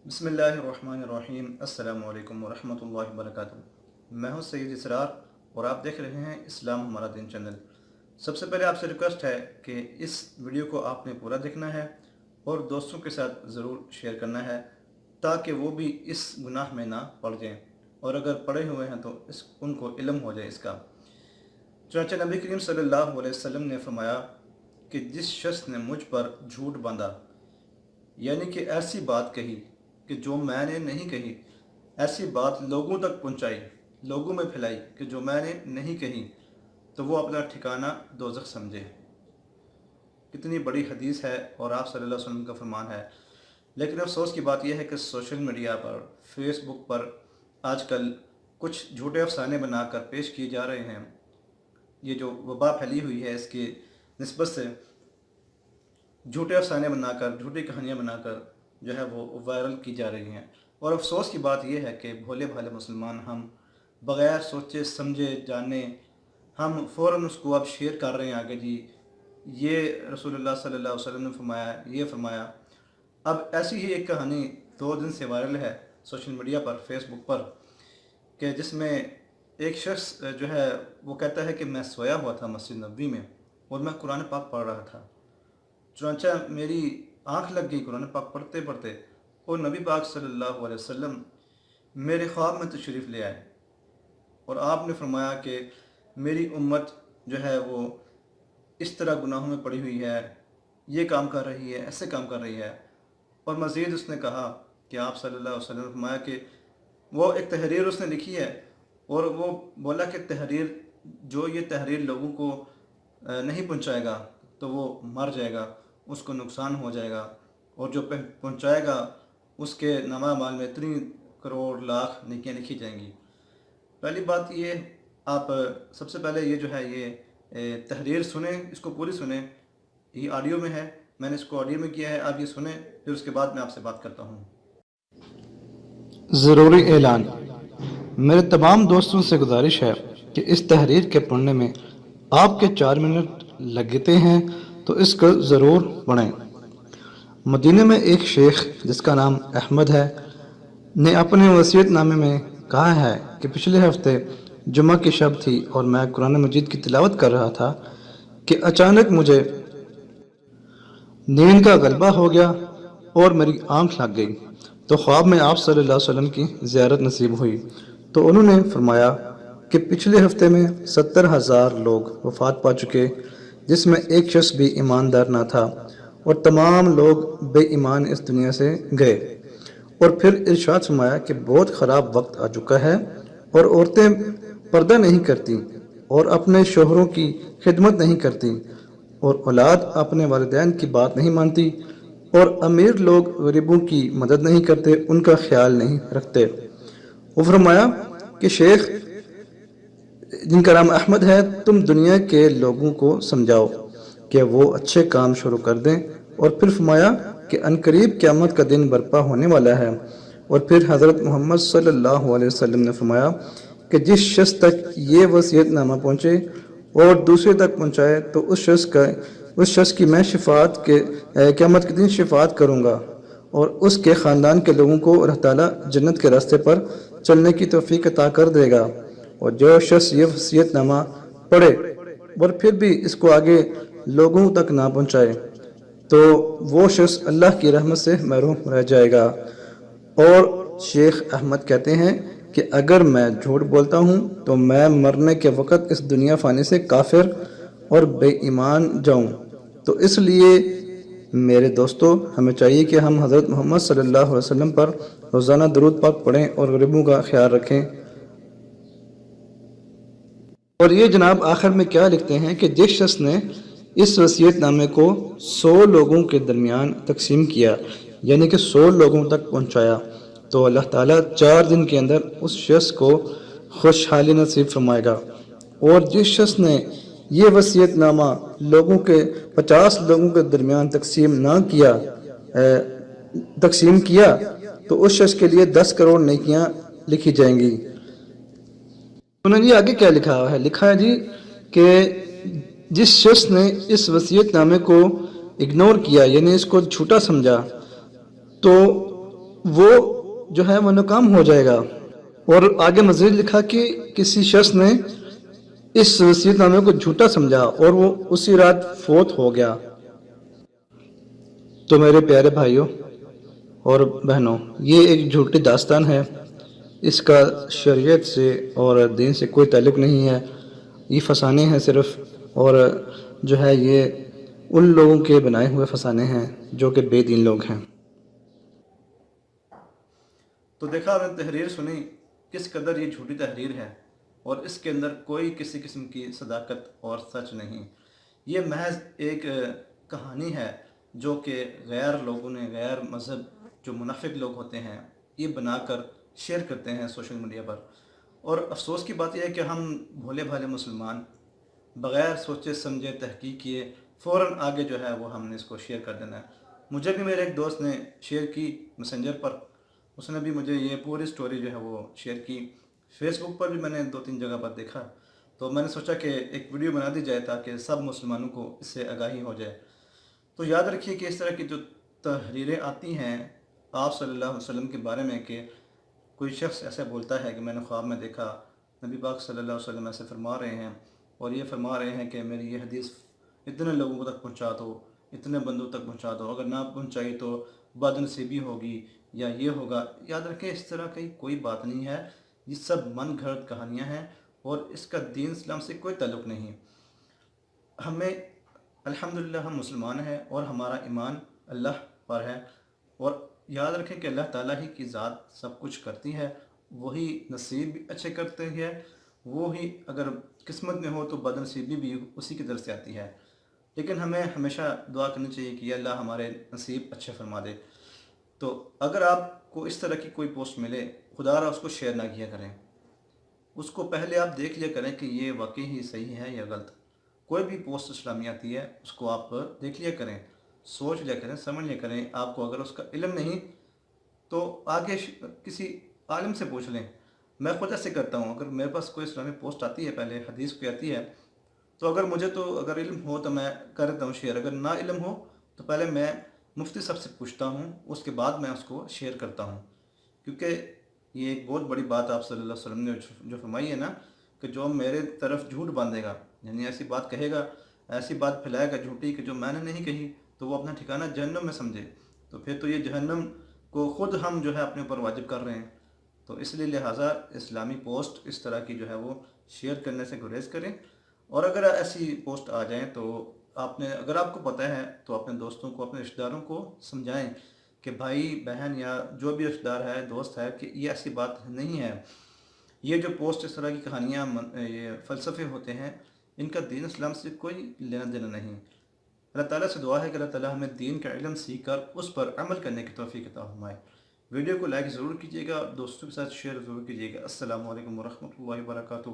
بسم اللہ الرحمن الرحیم۔ السلام علیکم ورحمۃ اللہ وبرکاتہ۔ میں ہوں سید اسرار اور آپ دیکھ رہے ہیں اسلام ہمارا دین چینل۔ سب سے پہلے آپ سے ریکویسٹ ہے کہ اس ویڈیو کو آپ نے پورا دیکھنا ہے اور دوستوں کے ساتھ ضرور شیئر کرنا ہے تاکہ وہ بھی اس گناہ میں نہ پڑ جائیں، اور اگر پڑے ہوئے ہیں تو ان کو علم ہو جائے اس کا۔ چنانچہ نبی کریم صلی اللہ علیہ وسلم نے فرمایا کہ جس شخص نے مجھ پر جھوٹ باندھا، یعنی کہ ایسی بات کہی کہ جو میں نے نہیں کہی، ایسی بات لوگوں تک پہنچائی، لوگوں میں پھیلائی کہ جو میں نے نہیں کہی، تو وہ اپنا ٹھکانہ دوزخ سمجھے۔ کتنی بڑی حدیث ہے اور آپ صلی اللہ علیہ وسلم کا فرمان ہے۔ لیکن افسوس کی بات یہ ہے کہ سوشل میڈیا پر، فیس بک پر آج کل کچھ جھوٹے افسانے بنا کر پیش کیے جا رہے ہیں۔ یہ جو وبا پھیلی ہوئی ہے اس کی نسبت سے جھوٹے افسانے بنا کر، جھوٹی کہانیاں بنا کر جو ہے وہ وائرل کی جا رہی ہیں، اور افسوس کی بات یہ ہے کہ بھولے بھالے مسلمان ہم بغیر سوچے سمجھے جانے ہم فوراً اس کو اب شیئر کر رہے ہیں آگے، جی یہ رسول اللہ صلی اللہ علیہ وسلم نے فرمایا، یہ فرمایا۔ اب ایسی ہی ایک کہانی 2 دن سے وائرل ہے سوشل میڈیا پر، فیس بک پر، کہ جس میں ایک شخص جو ہے وہ کہتا ہے کہ میں سویا ہوا تھا مسجد نبوی میں اور میں قرآن پاک پڑھ رہا تھا، چنانچہ میری آنکھ لگ گئی قرآن پاک پڑھتے پڑھتے، اور نبی پاک صلی اللہ علیہ وسلم میرے خواب میں تشریف لے آئے، اور آپ نے فرمایا کہ میری امت جو ہے وہ اس طرح گناہوں میں پڑی ہوئی ہے، یہ کام کر رہی ہے، ایسے کام کر رہی ہے۔ اور مزید اس نے کہا کہ آپ صلی اللہ علیہ وسلم نے فرمایا کہ وہ ایک تحریر اس نے لکھی ہے، اور وہ بولا کہ یہ تحریر لوگوں کو نہیں پہنچائے گا تو وہ مر جائے گا، اس کو نقصان ہو جائے گا، اور جو پہنچائے گا اس کے نامہ اعمال میں اتنی کروڑ لاکھ نیکیاں لکھی جائیں گی۔ پہلی بات یہ، آپ سب سے پہلے یہ جو ہے یہ تحریر سنیں، اس کو پوری سنیں، یہ آڈیو میں ہے، میں نے اس کو آڈیو میں کیا ہے، آپ یہ سنیں، پھر اس کے بعد میں آپ سے بات کرتا ہوں۔ ضروری اعلان۔ میرے تمام دوستوں سے گزارش ہے کہ اس تحریر کے پڑھنے میں آپ کے 4 منٹ لگتے ہیں تو اس کو ضرور پڑھیں۔ مدینہ میں ایک شیخ جس کا نام احمد ہے نے اپنے وصیت نامے میں کہا ہے کہ پچھلے ہفتے جمعہ کی شب تھی اور میں قرآن مجید کی تلاوت کر رہا تھا کہ اچانک مجھے نیند کا غلبہ ہو گیا اور میری آنکھ لگ گئی، تو خواب میں آپ صلی اللہ علیہ وسلم کی زیارت نصیب ہوئی، تو انہوں نے فرمایا کہ پچھلے ہفتے میں 70,000 لوگ وفات پا چکے، جس میں ایک شخص بھی ایماندار نہ تھا، اور تمام لوگ بے ایمان اس دنیا سے گئے۔ اور پھر ارشاد فرمایا کہ بہت خراب وقت آ چکا ہے، اور عورتیں پردہ نہیں کرتی اور اپنے شوہروں کی خدمت نہیں کرتی، اور اولاد اپنے والدین کی بات نہیں مانتی، اور امیر لوگ غریبوں کی مدد نہیں کرتے، ان کا خیال نہیں رکھتے۔ وہ فرمایا کہ شیخ جن کا نام احمد ہے، تم دنیا کے لوگوں کو سمجھاؤ کہ وہ اچھے کام شروع کر دیں، اور پھر فرمایا کہ عنقریب قیامت کا دن برپا ہونے والا ہے۔ اور پھر حضرت محمد صلی اللہ علیہ وسلم نے فرمایا کہ جس شخص تک یہ وصیت نامہ پہنچے اور دوسرے تک پہنچائے تو اس شخص کی میں قیامت کے دن شفاعت کروں گا، اور اس کے خاندان کے لوگوں کو اللہ تعالیٰ جنت کے راستے پر چلنے کی توفیق عطا کر دے گا۔ اور جو شخص یہ وصیت نامہ پڑھے اور پھر بھی اس کو آگے لوگوں تک نہ پہنچائے تو وہ شخص اللہ کی رحمت سے محروم رہ جائے گا۔ اور شیخ احمد کہتے ہیں کہ اگر میں جھوٹ بولتا ہوں تو میں مرنے کے وقت اس دنیا فانی سے کافر اور بے ایمان جاؤں، تو اس لیے میرے دوستو ہمیں چاہیے کہ ہم حضرت محمد صلی اللہ علیہ وسلم پر روزانہ درود پاک پڑھیں اور غریبوں کا خیال رکھیں۔ اور یہ جناب آخر میں کیا لکھتے ہیں کہ جس شخص نے اس وصیت نامے کو 100 لوگوں کے درمیان تقسیم کیا، یعنی کہ 100 لوگوں تک پہنچایا، تو اللہ تعالیٰ 4 دن کے اندر اس شخص کو خوشحالی نصیب فرمائے گا۔ اور جس شخص نے یہ وصیت نامہ 50 لوگوں کے درمیان تقسیم کیا تو اس شخص کے لیے 10 کروڑ نیکیاں لکھی جائیں گی۔ انہوں نے آگے کیا لکھا ہے؟ لکھا ہے جی کہ جس شخص نے اس وصیت نامے کو اگنور کیا، یعنی اس کو جھوٹا سمجھا، تو وہ جو ہے وہ ناکام ہو جائے گا۔ اور آگے مزید لکھا کہ کسی شخص نے اس وصیت نامے کو جھوٹا سمجھا اور وہ اسی رات فوت ہو گیا۔ تو میرے پیارے بھائیوں اور بہنوں، یہ ایک جھوٹی داستان ہے، اس کا شریعت سے اور دین سے کوئی تعلق نہیں ہے، یہ فسانے ہیں صرف، اور جو ہے یہ ان لوگوں کے بنائے ہوئے فسانے ہیں جو کہ بے دین لوگ ہیں۔ تو دیکھا آپ نے تحریر سنی، کس قدر یہ جھوٹی تحریر ہے اور اس کے اندر کوئی کسی قسم کی صداقت اور سچ نہیں۔ یہ محض ایک کہانی ہے جو کہ غیر لوگوں نے، غیر مذہب جو منافق لوگ ہوتے ہیں، یہ بنا کر شیئر کرتے ہیں سوشل میڈیا پر۔ اور افسوس کی بات یہ ہے کہ ہم بھولے بھالے مسلمان بغیر سوچے سمجھے تحقیق کیے فوراً آگے جو ہے وہ ہم نے اس کو شیئر کر دینا ہے۔ مجھے بھی میرے ایک دوست نے شیئر کی میسنجر پر، اس نے بھی مجھے یہ پوری سٹوری جو ہے وہ شیئر کی۔ فیس بک پر بھی میں نے 2-3 جگہ پر دیکھا، تو میں نے سوچا کہ ایک ویڈیو بنا دی جائے تاکہ سب مسلمانوں کو اس سے آگاہی ہو جائے۔ تو یاد رکھیے کہ اس طرح کی جو تحریریں آتی ہیں آپ صلی اللہ علیہ وسلم کے بارے میں، کہ کوئی شخص ایسے بولتا ہے کہ میں نے خواب میں دیکھا نبی پاک صلی اللہ علیہ وسلم ایسے فرما رہے ہیں، اور یہ فرما رہے ہیں کہ میری یہ حدیث اتنے لوگوں تک پہنچا دو، اتنے بندوں تک پہنچا دو، اگر نہ پہنچائی تو بد نصیبی ہوگی یا یہ ہوگا۔ یاد رکھیں اس طرح کی کوئی بات نہیں ہے، یہ سب من گھڑت کہانیاں ہیں اور اس کا دین اسلام سے کوئی تعلق نہیں۔ ہمیں الحمدللہ ہم مسلمان ہیں اور ہمارا ایمان اللہ پر ہے، اور یاد رکھیں کہ اللہ تعالیٰ ہی کی ذات سب کچھ کرتی ہے، وہی نصیب بھی اچھے کرتے ہیں، وہی اگر قسمت میں ہو تو بد نصیبی بھی اسی کی طرف سے آتی ہے۔ لیکن ہمیں ہمیشہ دعا کرنی چاہیے کہ اللہ ہمارے نصیب اچھے فرما دے۔ تو اگر آپ کو اس طرح کی کوئی پوسٹ ملے، خدا را اس کو شیئر نہ کیا کریں، اس کو پہلے آپ دیکھ لیا کریں کہ یہ واقعی ہی صحیح ہے یا غلط۔ کوئی بھی پوسٹ اسلامی آتی ہے اس کو آپ دیکھ لیا کریں، سوچ لیا کریں، سمجھ لیا کریں۔ آپ کو اگر اس کا علم نہیں تو آگے کسی عالم سے پوچھ لیں۔ میں خود ایسے کرتا ہوں، اگر میرے پاس کوئی اسلامی پوسٹ آتی ہے، پہلے حدیث کوئی آتی ہے، تو اگر مجھے تو اگر علم ہو تو میں کر دیتا ہوں شیئر، اگر نہ علم ہو تو پہلے میں مفتی صاحب سے پوچھتا ہوں، اس کے بعد میں اس کو شیئر کرتا ہوں۔ کیونکہ یہ ایک بہت بڑی بات آپ صلی اللہ علیہ وسلم نے جو فرمائی ہے نا، کہ جو میرے طرف جھوٹ باندھے گا، یعنی ایسی بات کہے گا، ایسی بات پھیلائے گا جھوٹی کہ جو میں نے نہیں کہی، تو وہ اپنا ٹھکانہ جہنم میں سمجھے، تو پھر تو یہ جہنم کو خود ہم جو ہے اپنے اوپر واجب کر رہے ہیں۔ تو اس لیے لہٰذا اسلامی پوسٹ اس طرح کی جو ہے وہ شیئر کرنے سے گریز کریں، اور اگر ایسی پوسٹ آ جائیں تو اگر آپ کو پتہ ہے تو اپنے دوستوں کو، اپنے رشتہ داروں کو سمجھائیں کہ بھائی بہن یا جو بھی رشتہ دار ہے، دوست ہے، کہ یہ ایسی بات نہیں ہے۔ یہ جو پوسٹ اس طرح کی کہانیاں، یہ فلسفے ہوتے ہیں، ان کا دین اسلام سے کوئی لینا دینا نہیں۔ اللہ تعالیٰ سے دعا ہے کہ اللہ تعالیٰ ہمیں دین کا علم سیکھ کر اس پر عمل کرنے کی توفیق عطا فرمائے۔ ویڈیو کو لائک ضرور کیجیے گا، دوستوں کے ساتھ شیئر ضرور کیجیے گا۔ السلام علیکم ورحمۃ اللہ وبرکاتہ۔